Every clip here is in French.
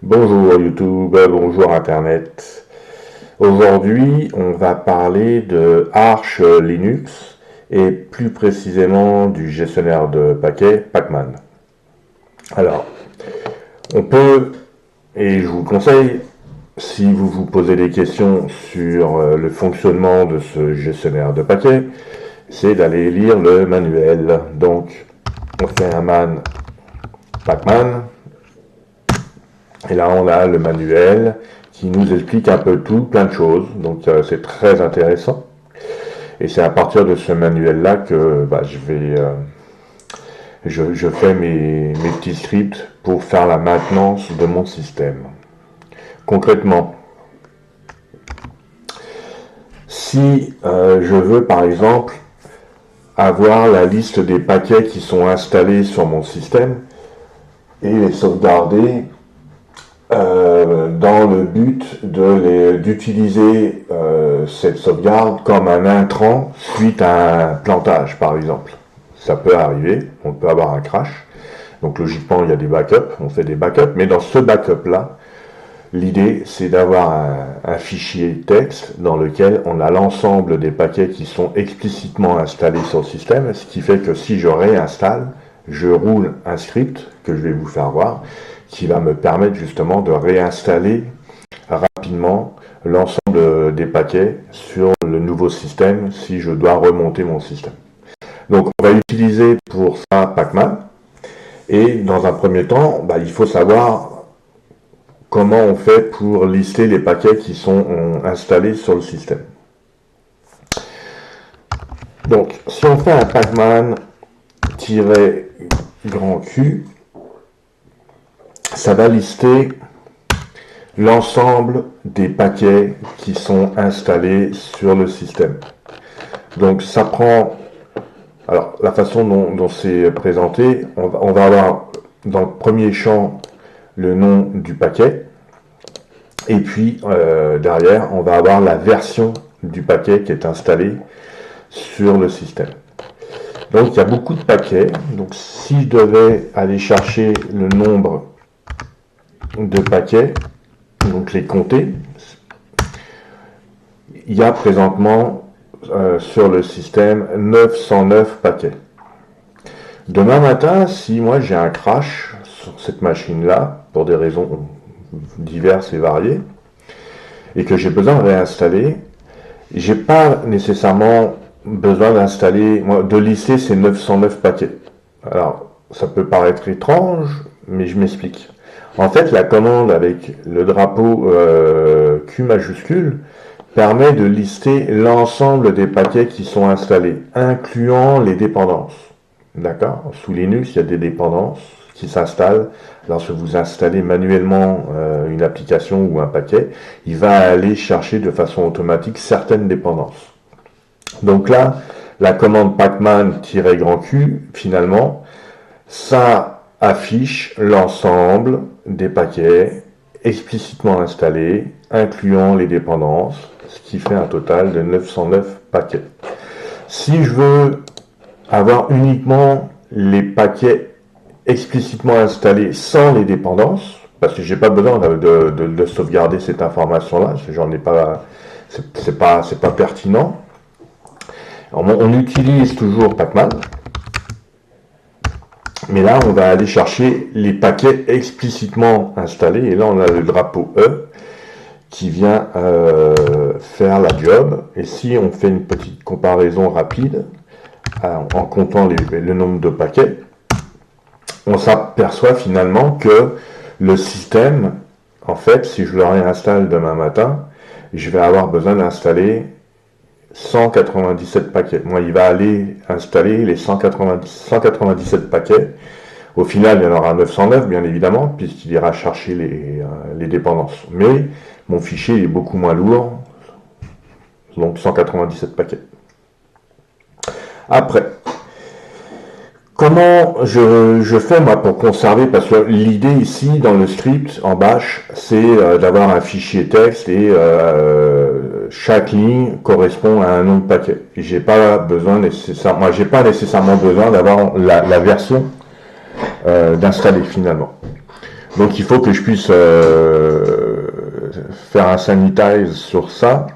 Bonjour YouTube, bonjour Internet. Aujourd'hui, on va parler de Arch Linux et plus précisément du gestionnaire de paquets Pacman. Alors, on peut, et je vous conseille, si vous vous posez des questions sur le fonctionnement de ce gestionnaire de paquets, c'est d'aller lire le manuel. Donc, on fait un man Pacman. Et là, on a le manuel qui nous explique un peu tout, plein de choses. Donc, c'est très intéressant. Et c'est à partir de ce manuel-là que je fais mes petits scripts pour faire la maintenance de mon système. Concrètement, si je veux, par exemple, avoir la liste des paquets qui sont installés sur mon système et les sauvegarder dans le but d'utiliser cette sauvegarde comme un intrant suite à un plantage, par exemple. Ça peut arriver, on peut avoir un crash. Donc logiquement, il y a des backups, on fait des backups, mais dans ce backup-là, l'idée, c'est d'avoir un fichier texte dans lequel on a l'ensemble des paquets qui sont explicitement installés sur le système, ce qui fait que si je réinstalle, je roule un script que je vais vous faire voir, qui va me permettre justement de réinstaller rapidement l'ensemble des paquets sur le nouveau système si je dois remonter mon système. Donc on va utiliser pour ça Pacman. Et dans un premier temps, il faut savoir comment on fait pour lister les paquets qui sont installés sur le système. Donc si on fait un Pacman-grand Q, ça va lister l'ensemble des paquets qui sont installés sur le système. Donc ça prend, alors la façon dont c'est présenté, on va avoir dans le premier champ le nom du paquet, et puis derrière on va avoir la version du paquet qui est installé sur le système. Donc il y a beaucoup de paquets, donc si je devais aller chercher le nombre de paquets, donc les compter, il y a présentement sur le système 909 paquets. Demain matin, si moi j'ai un crash sur cette machine-là, pour des raisons diverses et variées, et que j'ai besoin de réinstaller, j'ai pas nécessairement besoin de lister ces 909 paquets. Alors, ça peut paraître étrange, mais je m'explique. En fait, la commande avec le drapeau Q majuscule permet de lister l'ensemble des paquets qui sont installés, incluant les dépendances. D'accord ? Sous Linux, il y a des dépendances qui s'installent. Lorsque vous installez manuellement une application ou un paquet, il va aller chercher de façon automatique certaines dépendances. Donc là, la commande pacman-grand Q, finalement, ça affiche l'ensemble des paquets explicitement installés, incluant les dépendances, ce qui fait un total de 909 paquets. Si je veux avoir uniquement les paquets explicitement installés sans les dépendances, parce que j'ai pas besoin de sauvegarder cette information-là, j'en ai pas, c'est pas pertinent. On utilise toujours Pacman. Mais là, on va aller chercher les paquets explicitement installés. Et là, on a le drapeau E qui vient faire la job. Et si on fait une petite comparaison rapide, en comptant le nombre de paquets, on s'aperçoit finalement que le système, en fait, si je le réinstalle demain matin, je vais avoir besoin d'installer 197 paquets. Moi, il va aller installer les 197 paquets. Au final, il y en aura 909, bien évidemment, puisqu'il ira chercher les dépendances. Mais mon fichier est beaucoup moins lourd, donc 197 paquets. Après, comment je fais moi pour conserver, parce que l'idée ici dans le script en bash, c'est d'avoir un fichier texte et chaque ligne correspond à un nom de paquet. J'ai pas nécessairement besoin d'avoir la version d'installer finalement. Donc il faut que je puisse faire un sanitize sur ça.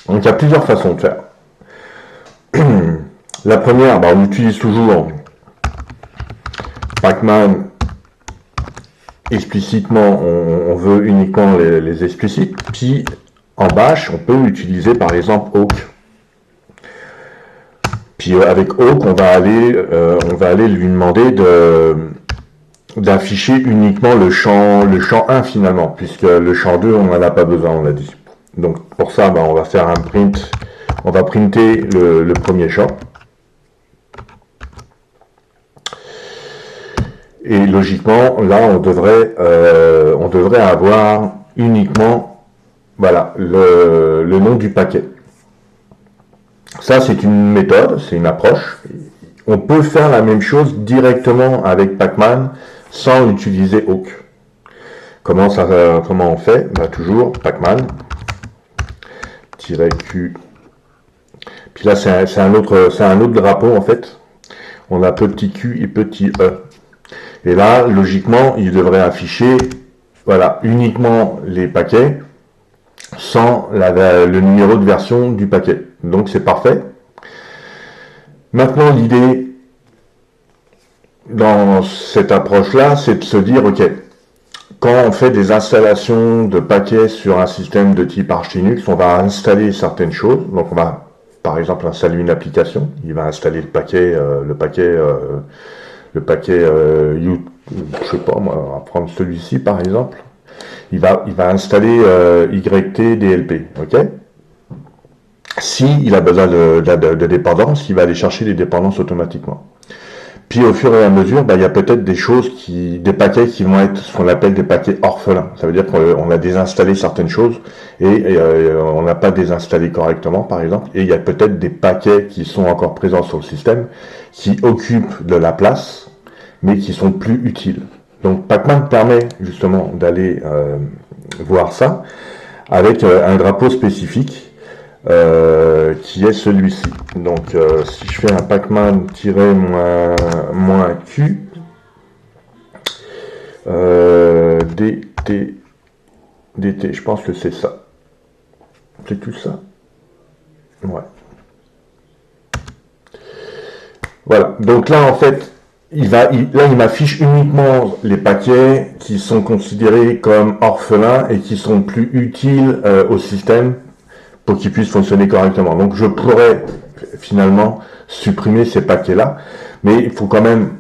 Donc il y a plusieurs façons de faire. La première, bah, on utilise toujours Pacman explicitement, on veut uniquement les explicites. Puis en bash, on peut utiliser par exemple awk. Puis avec awk, on va aller lui demander d'afficher uniquement le champ 1 finalement, puisque le champ 2, on n'en a pas besoin, on l'a dit. Donc pour ça, bah, on va faire un print, on va printer le premier champ. Et logiquement, là, on devrait avoir uniquement, voilà, le nom du paquet. Ça, c'est une méthode, c'est une approche. On peut faire la même chose directement avec Pacman sans utiliser awk. Comment on fait? Bah, toujours Pacman-Q. Puis là, c'est un autre drapeau en fait. On a petit q et petit e. Et là, logiquement, il devrait afficher, voilà, uniquement les paquets sans le numéro de version du paquet. Donc c'est parfait. Maintenant, l'idée dans cette approche-là, c'est de se dire, ok, quand on fait des installations de paquets sur un système de type Arch Linux, on va installer certaines choses. Donc on va, par exemple, installer une application. Il va installer le paquet, je sais pas moi, on va prendre celui-ci par exemple. Il va installer YT-DLP, ok. Si il a besoin de dépendance, il va aller chercher les dépendances automatiquement. Puis au fur et à mesure, bah, il y a peut-être des paquets qui vont être ce qu'on appelle des paquets orphelins. Ça veut dire qu'on a désinstallé certaines choses et on n'a pas désinstallé correctement, par exemple. Et il y a peut-être des paquets qui sont encore présents sur le système, qui occupent de la place, mais qui sont plus utiles. Donc Pacman permet justement d'aller voir ça avec un drapeau spécifique qui est celui-ci. Donc si je fais un Pacman--Q DT, je pense que c'est ça. C'est tout ça? Ouais. Voilà. Donc là en fait, il m'affiche uniquement les paquets qui sont considérés comme orphelins et qui sont plus utiles au système pour qu'il puisse fonctionner correctement. Donc je pourrais finalement supprimer ces paquets-là, mais il faut quand même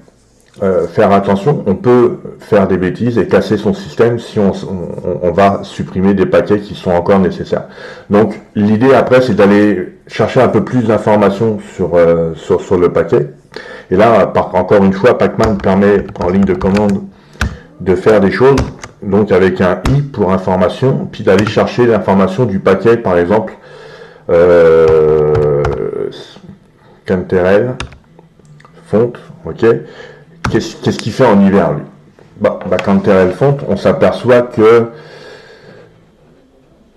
faire attention. On peut faire des bêtises et casser son système si on va supprimer des paquets qui sont encore nécessaires. Donc l'idée après, c'est d'aller chercher un peu plus d'informations sur le paquet. Et là, encore une fois, Pacman permet en ligne de commande de faire des choses, donc avec un i pour information, puis d'aller chercher l'information du paquet, par exemple, Canterel, font, ok. Qu'est-ce qu'il fait en hiver, lui? Canterel font, on s'aperçoit que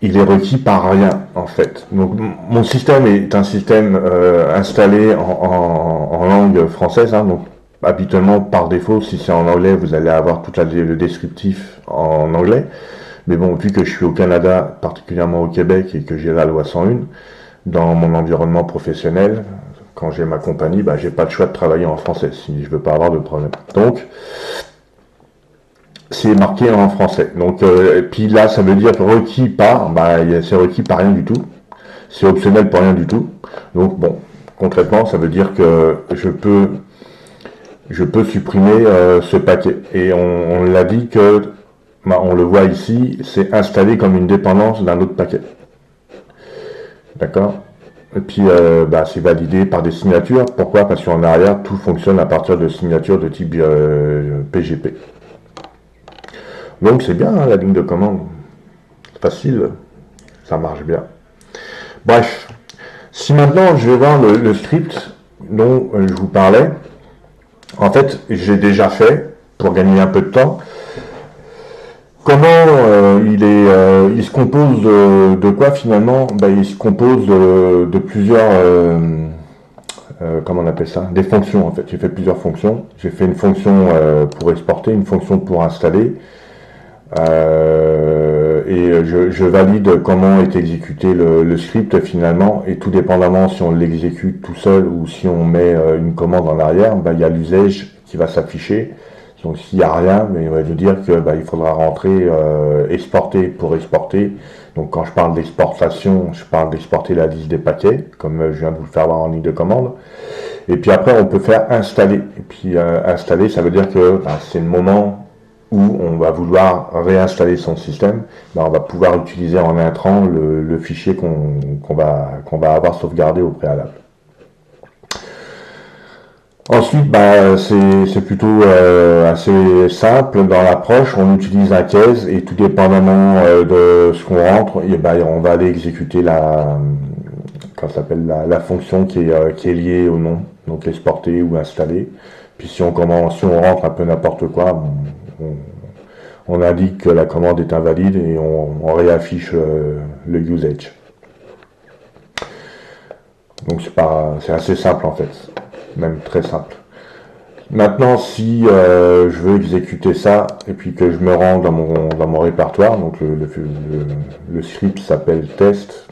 il est requis par rien, en fait. Donc, mon système est un système installé en langue française, hein, donc habituellement, par défaut, si c'est en anglais, vous allez avoir tout le descriptif en anglais. Mais bon, vu que je suis au Canada, particulièrement au Québec, et que j'ai la loi 101, dans mon environnement professionnel, quand j'ai ma compagnie, j'ai pas le choix de travailler en français, si je veux pas avoir de problème. Donc, c'est marqué en français. Donc, puis là, ça veut dire requis par, c'est requis par rien du tout. C'est optionnel pour rien du tout. Donc, bon, concrètement, ça veut dire que je peux supprimer ce paquet. Et on l'a dit que, on le voit ici, c'est installé comme une dépendance d'un autre paquet. D'accord? Et puis, c'est validé par des signatures. Pourquoi? Parce qu'en arrière, tout fonctionne à partir de signatures de type PGP. Donc, c'est bien, hein, la ligne de commande. Facile. Ça marche bien. Bref. Si maintenant, je vais voir le script dont je vous parlais, en fait, j'ai déjà fait, pour gagner un peu de temps, comment il se compose de quoi finalement? Il se compose de plusieurs comment on appelle ça? Des fonctions en fait. J'ai fait plusieurs fonctions. J'ai fait une fonction pour exporter, une fonction pour installer. Et je valide comment est exécuté le script finalement, et tout dépendamment si on l'exécute tout seul ou si on met une commande en arrière, il y a l'usage qui va s'afficher. Donc s'il n'y a rien, il va nous dire que il faudra rentrer exporter pour exporter. Donc quand je parle d'exportation, je parle d'exporter la liste des paquets, comme je viens de vous le faire voir en ligne de commande. Et puis après on peut faire installer. Et puis installer, ça veut dire que c'est le moment où on va vouloir réinstaller son système, on va pouvoir utiliser en intrant le fichier qu'on va avoir sauvegardé au préalable. Ensuite, c'est plutôt assez simple dans l'approche. On utilise un case et tout dépendamment de ce qu'on rentre, on va aller exécuter la fonction qui est liée au nom, donc exporter ou installer. Puis si on rentre un peu n'importe quoi, on indique que la commande est invalide et on réaffiche le usage. Donc c'est assez simple en fait, même très simple. Maintenant, si je veux exécuter ça et puis que je me rends dans mon répertoire, donc le script s'appelle test,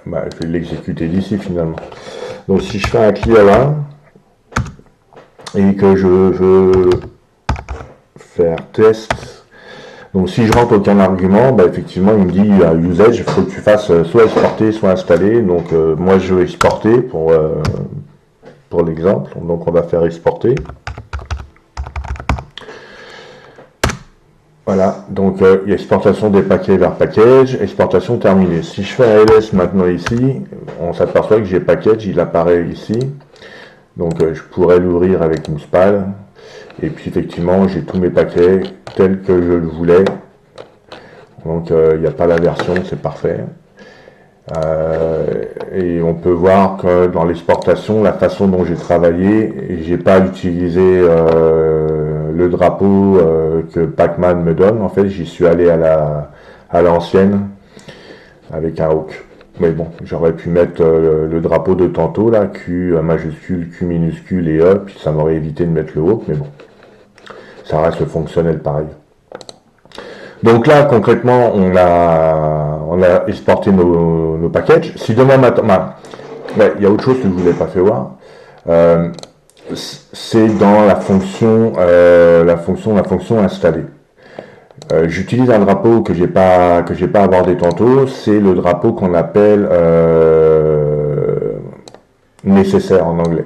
je vais l'exécuter d'ici finalement. Donc si je fais un clear là et que je veux faire test, donc si je rentre aucun argument, effectivement il me dit usage, il faut que tu fasses soit exporter soit installer. Donc moi je veux exporter pour l'exemple, donc on va faire exporter. Voilà, donc exportation des paquets vers package, exportation terminée. Si je fais un ls maintenant ici, on s'aperçoit que j'ai package, il apparaît ici. Donc je pourrais l'ouvrir avec Mousepal. Et puis effectivement, j'ai tous mes paquets tels que je le voulais. Donc il n'y a pas la version, c'est parfait. Et on peut voir que dans l'exportation, la façon dont j'ai travaillé, j'ai pas utilisé le drapeau que Pacman me donne. En fait, j'y suis allé à l'ancienne avec un hawk. Mais bon, j'aurais pu mettre le drapeau de tantôt là, Q majuscule, Q minuscule et E, puis ça m'aurait évité de mettre le hawk, mais bon, ça reste fonctionnel pareil. Donc là, concrètement, on a exporté nos packages. Si demain matin, il y a autre chose que je ne vous ai pas fait voir. C'est dans la fonction installée. J'utilise un drapeau que j'ai pas abordé tantôt. C'est le drapeau qu'on appelle nécessaire en anglais.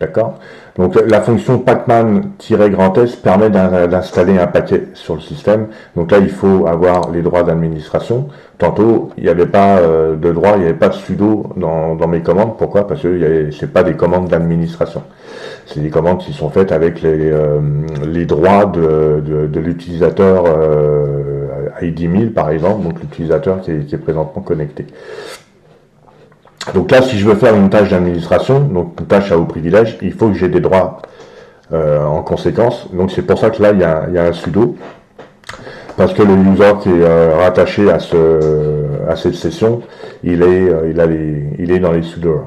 D'accord? Donc la fonction pacman-S permet d'installer un paquet sur le système. Donc là, il faut avoir les droits d'administration. Tantôt, il n'y avait pas de droit, il n'y avait pas de sudo dans mes commandes. Pourquoi? Parce que c'est pas des commandes d'administration. C'est des commandes qui sont faites avec les droits de l'utilisateur ID 1000 par exemple, donc l'utilisateur qui est présentement connecté. Donc là, si je veux faire une tâche d'administration, donc une tâche à haut privilège, il faut que j'ai des droits en conséquence. Donc c'est pour ça que là, il y a un sudo, parce que le user qui est rattaché à cette session, il est dans les sudo.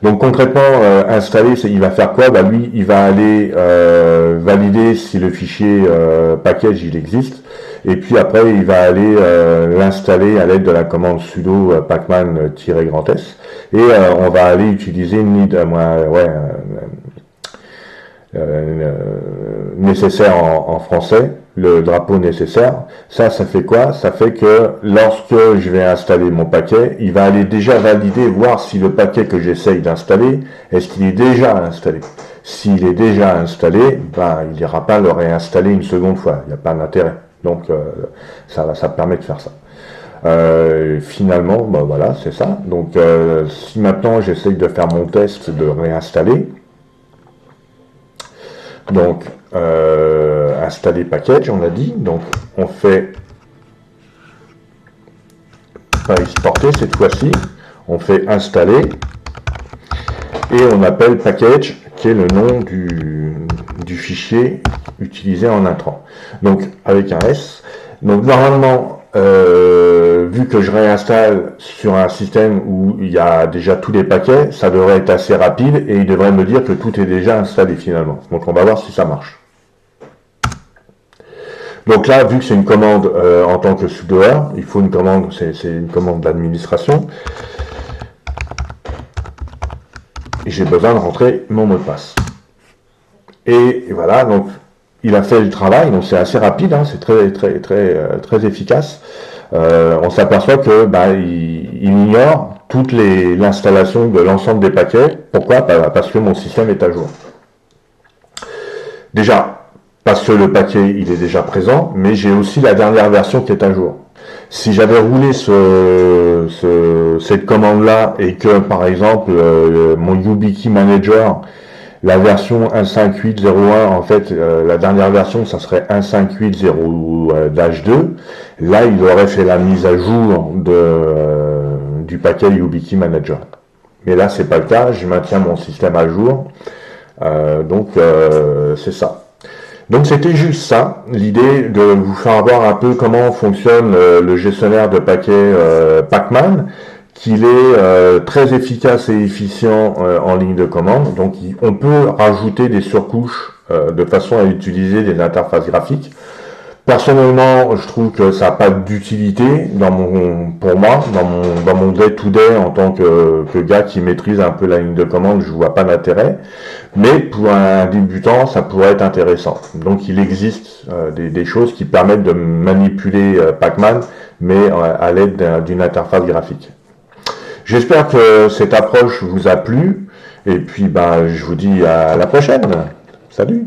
Donc concrètement, installer, il va faire quoi? Lui, il va aller valider si le fichier package il existe. Et puis après, il va aller l'installer à l'aide de la commande sudo pacman-s. Et on va aller utiliser nécessaire en français, le drapeau nécessaire. Ça fait quoi? Ça fait que lorsque je vais installer mon paquet, il va aller déjà valider, voir si le paquet que j'essaye d'installer, est-ce qu'il est déjà installé. S'il est déjà installé, il n'ira pas le réinstaller une seconde fois. Il n'y a pas d'intérêt. Donc ça permet de faire ça. Finalement, voilà, c'est ça. Donc si maintenant j'essaye de faire mon test de réinstaller, donc installer package, on a dit. Donc on fait pas exporter cette fois-ci, on fait installer et on appelle package qui est le nom du fichier utilisé en intrant. Donc avec un S. Donc normalement vu que je réinstalle sur un système où il y a déjà tous les paquets, ça devrait être assez rapide et il devrait me dire que tout est déjà installé finalement. Donc on va voir si ça marche. Donc là, vu que c'est une commande en tant que sudoer, il faut une commande, c'est une commande d'administration. Et j'ai besoin de rentrer mon mot de passe. Et voilà, donc il a fait le travail, donc c'est assez rapide, hein, c'est très efficace. On s'aperçoit que il ignore toute l'installation de l'ensemble des paquets. Pourquoi? Parce que mon système est à jour. Déjà, parce que le paquet il est déjà présent, mais j'ai aussi la dernière version qui est à jour. Si j'avais roulé cette commande-là et que, par exemple, mon YubiKey Manager, la version 1.5.8.01, en fait, la dernière version, ça serait 1.5.8.0-2, là, il aurait fait la mise à jour du paquet YubiKey Manager. Mais là, c'est pas le cas, je maintiens mon système à jour, donc c'est ça. Donc c'était juste ça, l'idée de vous faire voir un peu comment fonctionne le gestionnaire de paquets Pacman, qu'il est très efficace et efficient en ligne de commande. Donc on peut rajouter des surcouches de façon à utiliser des interfaces graphiques. Personnellement, je trouve que ça n'a pas d'utilité pour moi, dans mon day-to-day en tant que gars qui maîtrise un peu la ligne de commande, je vois pas d'intérêt. Mais pour un débutant, ça pourrait être intéressant. Donc il existe des choses qui permettent de manipuler Pacman, mais à l'aide d'une interface graphique. J'espère que cette approche vous a plu, et puis je vous dis à la prochaine. Salut!